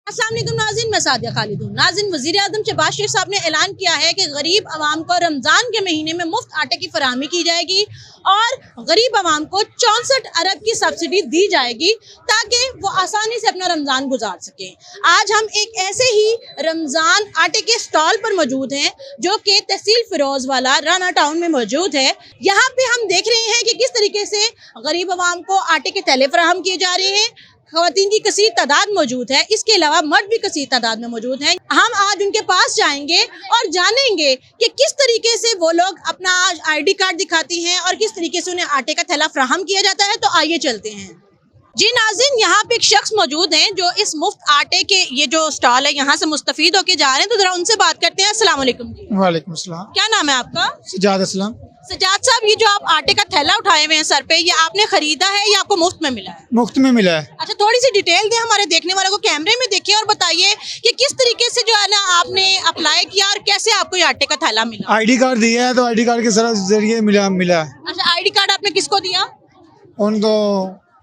अस्सलाम वालेकुम नाज़रीन, मैं सादिया खालिद हूँ। नाज़रीन, वज़ीर-ए-आज़म शहबाज शरीफ साहब ने ऐलान किया है कि गरीब आवाम को रमज़ान के महीने में मुफ्त आटे की फराहमी की जाएगी और गरीब आवाम को 64 अरब की सब्सिडी दी जाएगी ताकि वो आसानी से अपना रमज़ान गुजार सकें। आज हम एक ऐसे ही रमज़ान आटे के स्टॉल पर मौजूद हैं जो कि तहसील फिरोजवाला राना टाउन में मौजूद है। यहाँ पे हम देख रहे हैं कि किस तरीके से गरीब आवाम को आटे के थैले फराहम किए जा रहे हैं। ख़वातीन की कसीर तादाद मौजूद है, इसके अलावा मर्द भी कसीर तादाद में मौजूद हैं। हम आज उनके पास जाएंगे और जानेंगे कि किस तरीके से वो लोग अपना ID कार्ड दिखाती हैं और किस तरीके से उन्हें आटे का थैला फराहम किया जाता है। तो आइए चलते हैं। जी नाज़रीन, यहाँ पे एक शख्स मौजूद हैं जो इस मुफ्त आटे के ये जो स्टॉल है यहाँ से मुस्तफीद होके जा रहे हैं, तो जरा उनसे बात करते हैं। अस्सलाम वालेकुम जी। वालेकुम अस्सलाम। क्या नाम है आपका? सजाद असलम। सजाद साहब, ये जो आप आटे का थैला उठाए हुए हैं सर पे, ये आपने खरीदा है या आपको मुफ्त में मिला है? मुफ्त में मिला है। अच्छा, थोड़ी सी डिटेल दें हमारे देखने वालों को, कैमरे में देखिए और बताइए कि किस तरीके से जो है ना आपने अप्लाई किया और कैसे आपको ये आटे का थैला मिला। ID कार्ड दिया है तो ID कार्ड के जरिए मिला है। अच्छा, ID कार्ड आपने किसको दिया? उनको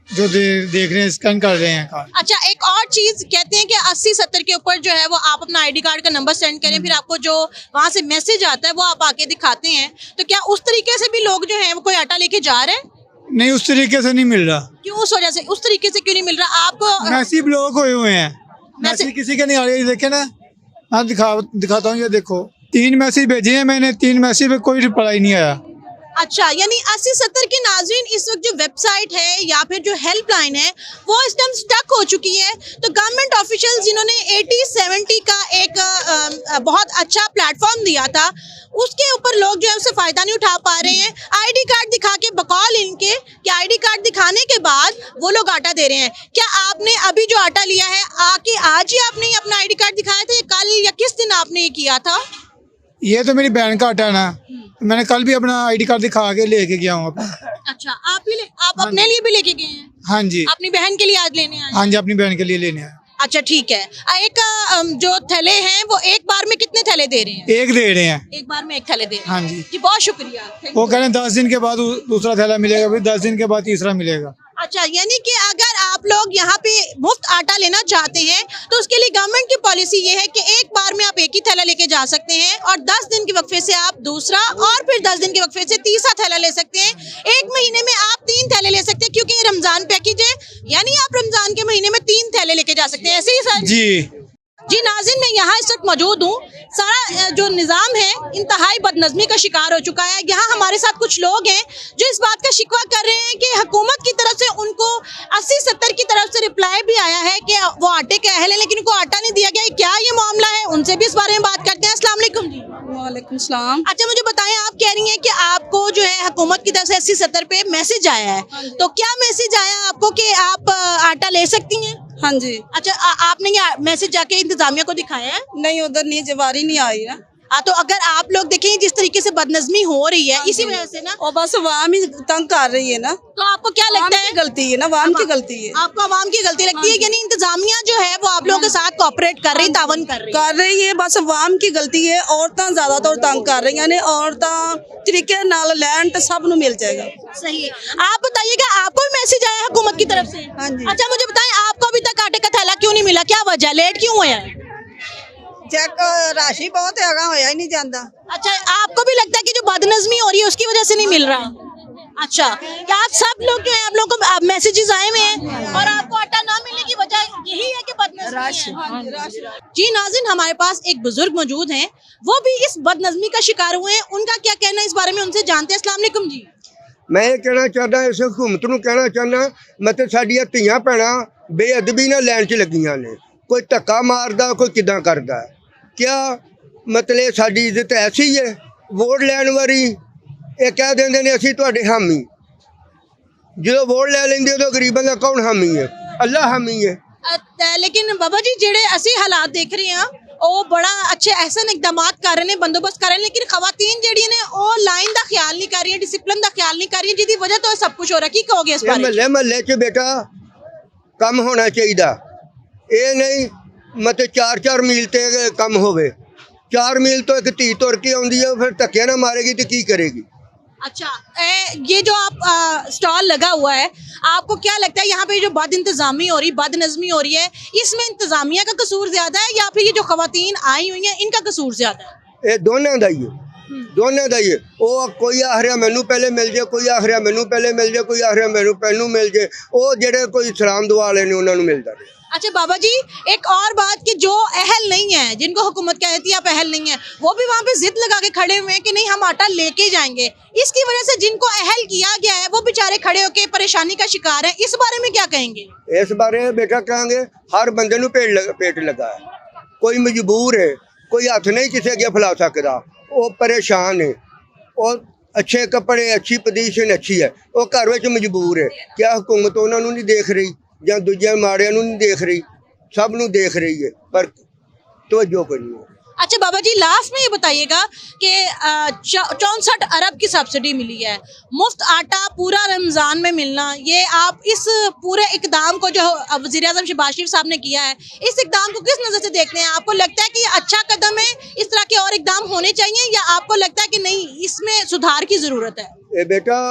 जो देख रहे हैं, स्कैन कर रहे हैं कार्ड। अच्छा, एक और चीज कहते हैं कि 80-70 के ऊपर जो है वो आप अपना ID कार्ड का नंबर सेंड करें, फिर आपको जो वहाँ से मैसेज आता है वो आप आके दिखाते हैं। तो क्या उस तरीके से भी लोग जो है वो कोई आटा लेके जा रहे हैं? नहीं, उस तरीके से नहीं मिल रहा। क्यों, उस वजह से उस तरीके से क्यों नहीं मिल रहा आपको? मैसेज ब्लॉक हुए हैं, मैसेज किसी के नहीं आ रहे। देखे ना, हाँ दिखाता हूँ, ये देखो 3 मैसेज भेजे हैं मैंने, 3 मैसेज पे कोई रिप्लाई नहीं आया। अच्छा, यानी 80-70 के नाज़रीन इस वक्त जो वेबसाइट है या फिर जो हेल्पलाइन है वो इस टाइम स्टक हो चुकी है। तो गवर्नमेंट ऑफिशियल्स जिन्होंने 80-70 का एक बहुत अच्छा प्लेटफॉर्म दिया था, उसके ऊपर लोग जो है उससे फ़ायदा नहीं उठा पा रहे हैं। ID कार्ड दिखा के बकौल इनके कि ID कार्ड दिखाने के बाद वो लोग आटा दे रहे हैं। क्या आपने अभी जो आटा लिया है आके आज ही आपने अपना ID कार्ड दिखाया था या कल या किस दिन आपने ये किया था? ये तो मेरी बहन का आटा है ना, मैंने कल भी अपना ID कार्ड दिखा के लेके गया हूँ अपना। अच्छा, आप अपने लिए भी लेके गए हैं? हाँ जी। अपनी बहन के लिए आज लेने आए? हाँ जी, अपनी बहन के लिए लेने आए। अच्छा, ठीक है। एक जो थैले हैं वो एक बार में कितने थैले दे रहे हैं? एक दे रहे हैं। एक बार में एक थैले दे रहे हैं। हाँ जी। जी, बहुत शुक्रिया। वो कह रहे हैं 10 दिन के बाद दूसरा थैला मिलेगा, फिर 10 दिन के बाद तीसरा मिलेगा। अच्छा, यानी कि अगर आप लोग यहाँ पे मुफ्त आटा लेना चाहते हैं तो उसके लिए गवर्नमेंट की पॉलिसी ये है कि एक बार में आप एक ही थैला लेके जा सकते हैं और 10 दिन के वक्फे से आप दूसरा और फिर 10 दिन के वक्फे से तीसरा थैला ले सकते हैं। एक महीने में आप 3 थैले ले सकते हैं क्योंकि ये रमजान पैकेज है, यानी आप रमजान के महीने में 3 थैले लेके जा सकते हैं। ऐसे ही सर? जी नाज़रीन, मैं यहाँ इस वक्त मौजूद हूँ। सारा जो निज़ाम है इंतहाई बदनज़मी का शिकार हो चुका है। यहाँ हमारे साथ कुछ लोग हैं जो इस बात का शिकवा कर रहे हैं कि हुकूमत की तरफ से उनको 80-70 की तरफ से रिप्लाई भी आया है कि वो आटे के अहल है लेकिन उनको आटा नहीं दिया गया। क्या ये मामला है? उनसे भी इस बारे में बात करते हैं। अस्सलाम वालेकुम जी। वालेकुम सलाम। अच्छा, मुझे बताएं, आप कह रही हैं कि आपको जो है हुकूमत की तरफ से 80-70 पे मैसेज आया है, तो क्या मैसेज आया आपको कि आप आटा ले सकती हैं? हाँ जी। अच्छा, आपने ये मैसेज जाके इंतजामिया को दिखाया है? नहीं, उधर नहीं, जवारी नहीं आई ना। तो अगर आप लोग देखें जिस तरीके से बदनज़मी हो रही है इसी वजह से ना, और बस वाम ही तंग कर रही है ना। तो आपको क्या लगता है? गलती है ना, वाम की गलती है। आपको आवाम की गलती लगती है? यानी इंतजामिया जो है वो आप लोगों के साथ कोऑपरेट कर रही, तावन कर रही है, बस वाम की गलती है। औरतां ज्यादातर तंग कर रही ने, औरतां तरीके नाल लैन तो सब नूं मिल जाएगा। सही है। आप बताइएगा, आपको भी मैसेज आया हुकूमत की तरफ से? हाँ जी। अच्छा, मुझे बताएं, आपको अभी तक आटे का थैला क्यों नहीं मिला? क्या वजह, लेट क्यों हुआ है? चेक राशि बहुत है, होया ही नहीं जाता। अच्छा, आपको भी लगता है कि जो बदनज़मी हो रही है उसकी वजह से नहीं मिल रहा? अच्छा, क्या आप सब लोग जो है आप लोगों को मैसेजेस आए हुए हैं और आपको आटा ना मिलने की वजह यही है कि बदनज़मी है? जी नाज़रीन, हमारे पास एक बुजुर्ग मौजूद हैं, वो भी इस बदनज़मी का शिकार हुए हैं। उनका क्या कहना है इस बारे में, उनसे जानते हैं। अस्सलाम वालेकुम जी। मैं ये कहना चाहता, इस हुकूमत नूं कहना चाहना, मतलब साडियां धीआं भैणां बेअदबी नाल लैन च लगियां ने। कोई धक्का मारदा, कोई किदां करदा। क्या मतलब साडी इज्जत ऐसी है? वोट लैन वारी ये कह देंदे ने असीं तुहाडे हामी, जो वोट लै लैंदे उदों गरीबां दा कौन हामी है? अल्लाह हामी है। लेकिन बाबा जी, जेड़े असी हालात देख रहे हैं वो बड़ा अच्छे एहसन इकदाम कर रहे हैं, बंदोबस्त कर रहे हैं, लेकिन खवातीन जेड़ी ने वो लाइन का ख्याल नहीं कर रही है, डिसिप्लिन का ख्याल नहीं कर रही है, जिसकी वजह तो सब कुछ हो रहा है। की कहोगे इस बारे? महल्ले महल्ले च बेटा कम होना चाहिए, ये नहीं मतलब 4-4 मील ते कम होवे। 4 मील तो एक धी तुर के आउंदी है, फिर धक्के ना मारेगी तो की करेगी? अच्छा, ये जो आप स्टॉल लगा हुआ है, आपको क्या लगता है यहाँ पे जो बद इंतजामी हो रही, बदनज़मी हो रही है, इसमें इंतजामिया का कसूर ज्यादा है या फिर ये जो खवातीन आई हुई हैं इनका कसूर ज्यादा है? ਇਹ ਦੋਨਾਂ ਦਾ ਹੀ ਹੈ, ਦੋਨਾਂ ਦਾ ਹੀ ਹੈ। ਉਹ ਕੋਈ ਆਖ ਰਿਹਾ ਮੈਨੂੰ ਪਹਿਲੇ ਮਿਲ ਜੇ, ਕੋਈ ਆਖ ਰਿਹਾ ਮੈਨੂੰ ਪਹਿਲੇ ਮਿਲ ਜੇ, ਕੋਈ ਆਖ ਰਿਹਾ ਮੈਨੂੰ ਪਹਿਲੋਂ ਮਿਲ ਜੇ। ਉਹ ਜਿਹੜੇ ਕੋਈ ਸਲਾਮ ਦੁਆ ਵਾਲੇ ਨੇ ਉਹਨਾਂ ਨੂੰ ਮਿਲਦਾ ਰਿਹਾ। अच्छा बाबा जी, एक और बात कि जो अहल नहीं है, जिनको हुकूमत कहती है आप अहल नहीं है, वो भी वहाँ पे जिद लगा के खड़े हुए हैं कि नहीं हम आटा लेके जाएंगे। इसकी वजह से जिनको अहल किया गया है वो बेचारे खड़े होके परेशानी का शिकार है। इस बारे में क्या कहेंगे? ਇਸ ਬਾਰੇ ਬੇਟਾ ਕਹਾਂਗੇ ਹਰ ਬੰਦੇ ਨੂੰ ਪੇਟ ਲੱਗਾ ਹੈ। ਕੋਈ ਮਜਬੂਰ ਹੈ, ਕੋਈ ਹੱਥ ਨਹੀਂ ਕਿਸੇ ਅੱਗੇ ਫੈਲਾ ਸਕਦਾ। ਉਹ ਪਰੇਸ਼ਾਨ ਹੈ, ਉਹ ਅੱਛੇ ਕੱਪੜੇ, ਅੱਛੀ ਪੋਜੀਸ਼ਨ ਅੱਛੀ ਹੈ, ਉਹ ਘਰ ਵਿੱਚ ਮਜਬੂਰ ਹੈ। ਕਿਆ ਹੁਕੂਮਤ ਉਹਨਾਂ ਨੂੰ ਨਹੀਂ ਦੇਖ ਰਹੀ ਜਾਂ ਦੂਜੇ ਮਾੜਿਆਂ ਨੂੰ ਨਹੀਂ ਦੇਖ ਰਹੀ? ਸਭ ਨੂੰ ਦੇਖ ਰਹੀ ਹੈ ਪਰ ਤਵੱਜੋ ਕੋਈ ਨਹੀਂ ਹੈ। अच्छा बाबा जी, लास्ट में ये बताइएगा कि 64 अरब की सब्सिडी मिली है, मुफ्त आटा पूरा रमज़ान में मिलना, ये आप इस पूरे इकदाम को जो वज़ीर-ए-आज़म शहबाज शरीफ साहब ने किया है, इस इकदाम को किस नज़र से देखते हैं? आपको लगता है कि ये अच्छा कदम है, इस तरह के और इकदाम होने चाहिए, या आपको लगता है कि नहीं इसमें सुधार की ज़रूरत है? ਇਹ ਬੇਟਾ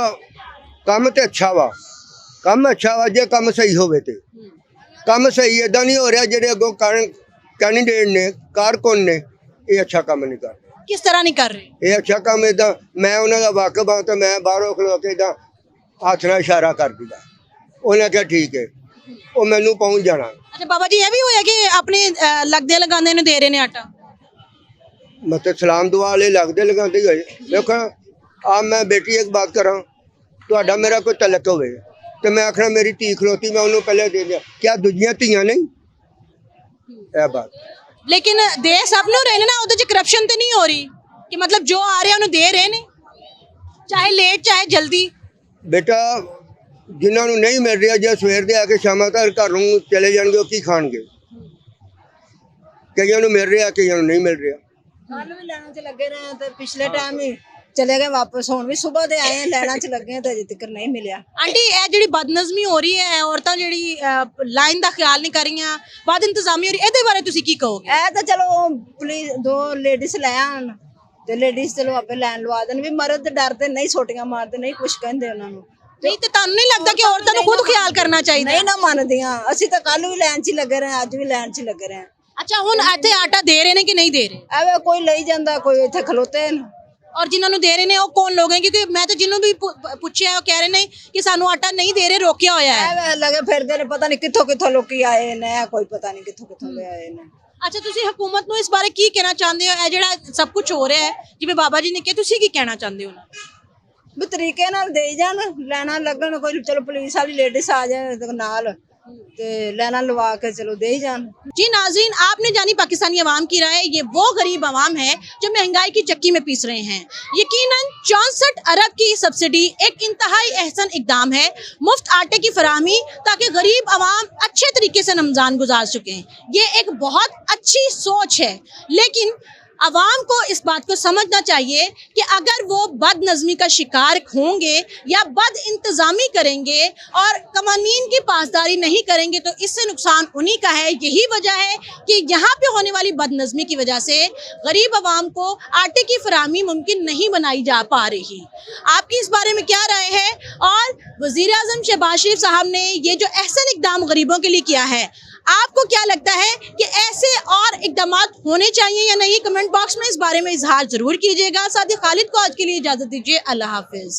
ਕੰਮ ਤੇ ਅੱਛਾ ਵਾ, ਕੰਮ ਅੱਛਾ ਵਾ ਜੇ ਕੰਮ ਸਹੀ ਹੋਵੇ ਤੇ। ਕੰਮ ਸਹੀ ਇਦਾਂ ਨਹੀਂ ਹੋ ਰਿਹਾ ਜਿਹੜੇ ਅੱਗੋਂ ਕੈਂਡੀਡੇਟ ਨੇ, ਕਾਰਕੁਨ ਨੇ, ਇਹ ਅੱਛਾ ਕੰਮ ਨਹੀਂ ਕਰ ਰਹੇ। किस तरह नहीं कर रहे? ਇਹ ਅੱਛਾ ਕੰਮ ਇਦਾਂ ਮੈਂ ਉਹਨਾਂ ਦਾ ਵਾਕਫ ਹਾਂ ਤਾਂ ਮੈਂ ਬਾਹਰੋਂ ਖਲੋ ਕੇ ਇਦਾਂ ਹੱਥ ਨਾਲ ਇਸ਼ਾਰਾ ਕਰ ਦਿੱਤਾ। ਉਹਨੇ ਕਿਹਾ ਠੀਕ ਹੈ, ਉਹ ਮੈਨੂੰ ਪਹੁੰਚ ਜਾਣਾ। अच्छा बाबा जी, ये भी होया कि अपने लगदे लगांदे ने दे रहे ने आटा? ਮਤਲਬ ਸਲਾਮ ਦੁਆ ਵਾਲੇ ਲੱਗਦੇ ਲਗਾਉਂਦੇ ਹੀ ਹੋਏ। ਦੇਖੋ ਆ ਮੈਂ ਬੇਟੀ ਇੱਕ ਬਾਤ ਕਰਾਂ, ਤੁਹਾਡਾ ਮੇਰਾ ਕੋਈ ਤਲਕ ਹੋਵੇ ਤੇ ਮੈਂ ਆਖਣਾ ਮੇਰੀ ਧੀ ਖਲੋਤੀ ਮੈਂ ਉਹਨੂੰ ਪਹਿਲੇ ਦੇ ਦਿਆਂ, ਕਿਆ ਦੂਜੀਆਂ ਧੀਆਂ ਨਹੀਂ? ਇਹ ਬਾਤ लेकिन दे सब नु रहे ने ना, ਉਹਦੇ ਚ ਕਰਪਸ਼ਨ ਤੇ ਨਹੀਂ ਹੋ ਰਹੀ ਕਿ मतलब जो आ रहे ਉਹਨੂੰ ਦੇ ਰਹੇ ਨੇ, ਚਾਹੇ ਲੇਟ ਚਾਹੇ ਜਲਦੀ। ਬੇਟਾ ਜਿਨ੍ਹਾਂ ਨੂੰ ਨਹੀਂ ਮਿਲ ਰਿਹਾ, ਜੇ ਸਵੇਰ ਦੇ ਆ ਕੇ ਸ਼ਾਮਾਂ ਤੱਕ ਘਰ ਨੂੰ ਚਲੇ ਜਾਣਗੇ, ਉਹ ਕੀ ਖਾਣਗੇ? ਕਈਆਂ ਨੂੰ ਮਿਲ ਰਿਹਾ, ਕਈਆਂ ਨੂੰ ਨਹੀਂ ਮਿਲ ਰਿਹਾ। ਕੱਲ ਵੀ ਲੈਣਾ ਚ ਲੱਗੇ ਰਹੇ ਤੇ ਪਿਛਲੇ ਟਾਈਮ ਹੀ ਚਲੇ ਗਏ ਵਾਪਸ। ਹੁਣ ਵੀ ਸਵੇਰ ਦੇ ਆਏ ਲੈਣਾ ਚ ਲੱਗੇ ਤੇ ਅਜੇ ਤੱਕ ਨਹੀਂ ਮਿਲਿਆ। ਆਂਟੀ, ਇਹ ਜਿਹੜੀ ਬਦਨਜ਼ਮੀ ਹੋ ਰਹੀ ਹੈ, ਔਰਤਾਂ ਜਿਹੜੀ ਲਾਈਨ ਦਾ ਖਿਆਲ ਨਹੀਂ ਕਰ ਰਹੀਆਂ, ਬਦ ਇੰਤਜ਼ਾਮੀ ਹੋ ਰਹੀ, ਇਹਦੇ ਬਾਰੇ ਤੁਸੀਂ ਕੀ ਕਹੋਗੇ? ਇਹ ਤਾਂ ਚਲੋ ਪੁਲਿਸ ਦੋ ਲੇਡੀਜ਼ ਲੈ ਆਣ ਤੇ ਲੇਡੀਜ਼ ਚਲੋ ਆਪੇ ਲਾਈਨ ਲਵਾ ਦੇਣ। ਵੀ ਮਰਦ ਡਰਦੇ ਨਹੀਂ, ਛੋਟੀਆਂ ਮਾਰਦੇ ਨਹੀਂ, ਕੁਛ ਕਹਿੰਦੇ ਉਹਨਾਂ ਨੂੰ। ਨਹੀਂ ਤੇ ਤੁਹਾਨੂੰ ਨਹੀਂ ਲੱਗਦਾ ਕਿ ਔਰਤਾਂ ਨੂੰ ਖੁਦ ਖਿਆਲ ਕਰਨਾ ਚਾਹੀਦਾ? ਨਹੀਂ ਨਾ ਮੰਨਦੀਆਂ। ਅਸੀਂ ਤਾਂ ਕੱਲ ਵੀ ਲਾਈਨ 'ਚ ਹੀ ਲੱਗੇ ਰਹੇ, ਅੱਜ ਵੀ ਲਾਈਨ 'ਚ ਹੀ ਲੱਗੇ ਰਹੇ। ਅੱਛਾ, ਹੁਣ ਇੱਥੇ ਆਟਾ ਦੇ ਰਹੇ ਨੇ ਕਿ ਨਹੀਂ ਦੇ ਰਹੇ? ਐਵੇਂ ਕੋਈ ਲਈ ਜਾਂਦਾ, ਕੋਈ ਇੱਥੇ ਖਲੋਤੇ ਨੇ। ਔਰ ਜਿਨ੍ਹਾਂ ਨੂੰ ਦੇ ਰਹੇ ਨੇ ਉਹ ਕੌਣ ਲੋਕ ਹੈ? ਕਿਉਂਕਿ ਮੈਂ ਤਾਂ ਜਿਹਨੂੰ ਵੀ ਪੁੱਛਿਆ ਉਹ ਕਹਿ ਰਹੇ ਨੇ ਕਿ ਸਾਨੂੰ ਆਟਾ ਨਹੀਂ ਦੇ ਰਹੇ, ਰੋਕਿਆ ਹੋਇਆ ਹੈ। ਐਵੇਂ ਲੱਗੇ ਫਿਰਦੇ ਨੇ, ਪਤਾ ਨਹੀਂ ਕਿੱਥੋਂ ਕਿੱਥੋਂ ਲੋਕੀ ਆਏ ਨੇ, ਕੋਈ ਪਤਾ ਨਹੀਂ ਕਿੱਥੋਂ ਕਿੱਥੋਂ ਦੇ ਆਏ ਨੇ। ਅੱਛਾ, ਤੁਸੀਂ ਹਕੂਮਤ ਨੂੰ ਇਸ ਬਾਰੇ ਕੀ ਕਹਿਣਾ ਚਾਹੁੰਦੇ ਹੋ? ਇਹ ਜਿਹੜਾ ਸਭ ਕੁਝ ਹੋ ਰਿਹਾ ਹੈ, ਜਿਵੇਂ ਬਾਬਾ ਜੀ ਨੇ ਕਿਹਾ, ਤੁਸੀਂ ਕੀ ਕਹਿਣਾ ਚਾਹੁੰਦੇ ਹੋ? ਵੀ ਤਰੀਕੇ ਨਾਲ ਦੇ ਜਾਣ, ਲੈਣਾ ਲੱਗਣ, ਕੋਈ ਚਲੋ ਪੁਲਿਸ वाली लेडीज आ जाए नाल ते लेना लवा के चलो दे ही जान। जी नाज़रीन, आपने जानी पाकिस्तानी अवाम की राय, ये वो गरीब अवाम है जो महंगाई की चक्की में पीस रहे हैं। यकीनन 64 अरब की सब्सिडी एक इंतहाई एहसन इकदाम है, मुफ्त आटे की फराहमी, ताकि गरीब अवाम अच्छे तरीके से रमज़ान गुजार सकें। ये एक बहुत अच्छी सोच है, लेकिन अवाम को इस बात को समझना चाहिए कि अगर वो बदनज़मी का शिकार होंगे या बद इंतज़ामी करेंगे और कवानीन की पासदारी नहीं करेंगे तो इससे नुकसान उन्हीं का है। यही वजह है कि यहाँ पे होने वाली बदनज़मी की वजह से गरीब अवाम को आटे की फराहमी मुमकिन नहीं बनाई जा पा रही। आपकी इस बारे में क्या राय है? और वज़ीर-ए-आज़म शहबाज शरीफ साहब ने ये जो एहसन इक़दाम गरीबों के लिए किया है, आपको क्या लगता है कि ऐसे और इक़दामात होने चाहिए या नहीं? कमेंट बॉक्स में इस बारे में इजहार जरूर कीजिएगा। साथ ही खालिद को आज के लिए इजाज़त दीजिए। अल्लाह हाफिज़।